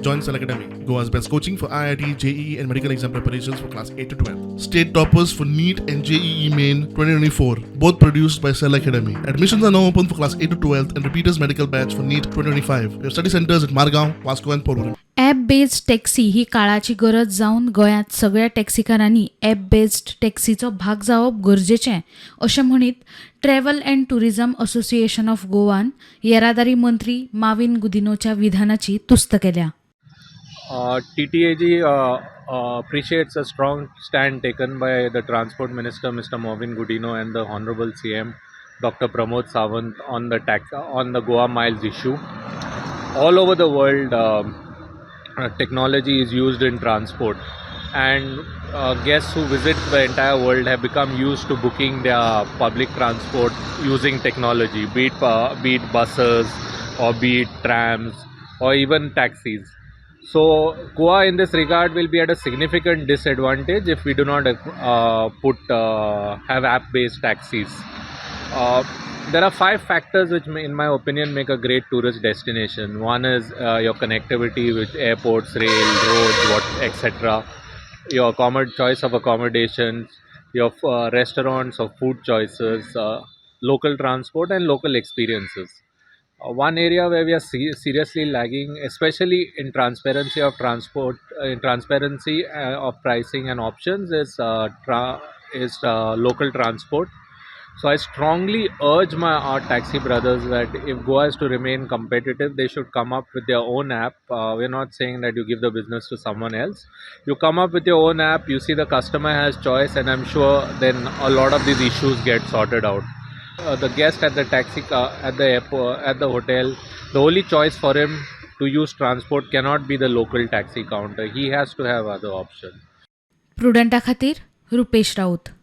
Join Cell Academy, Goa's best coaching for IIT, JEE and medical exam preparations for class 8 to 12. State toppers for NEET and JEE Main 2024, both produced by Cell Academy. Admissions are now open for class 8 to 12 and repeaters medical batch for NEET 2025. We have study centers at Margao, Vasco and Porvorim. App based taxi ही काळाची गरज जावन गोंयांत सगळ्या टॅक्सीकारांनी app based टॅक्सीचो भाग जावप गरजेचें अशें म्हणीत travel and tourism association of गोवान येरादारी मंत्री माविन गुदिनोच्या विधानाची तुस्त केल्या. TTAG appreciates a strong stand taken by the Transport Minister Mr. Mauvin and the Honorable CM Dr. Pramod Sawant on the Goa Miles issue. All over the world, technology is used in transport, and guests who visit the entire world have become used to booking their public transport using technology, be it buses or be it trams or even taxis. So Goa in this regard will be at a significant disadvantage if we do not have app-based taxis. There are 5 factors which in my opinion make a great tourist destination. One is your connectivity with airports, rail, roads, etc. Your choice of accommodations, your restaurants or food choices, local transport and local experiences. One area where we are seriously lagging, especially in transparency of transport, in transparency of pricing and options, is local transport. So I strongly urge our taxi brothers that if Goa is to remain competitive, they should come up with their own app. We're not saying that you give the business to someone else. You come up with your own app, you see the customer has choice, and I'm sure then a lot of these issues get sorted out. The guest at the taxi car, at the airport, at the hotel, the only choice for him to use transport cannot be the local taxi counter. He has to have other options. प्रुडंटा खातीर रुपेश राऊत.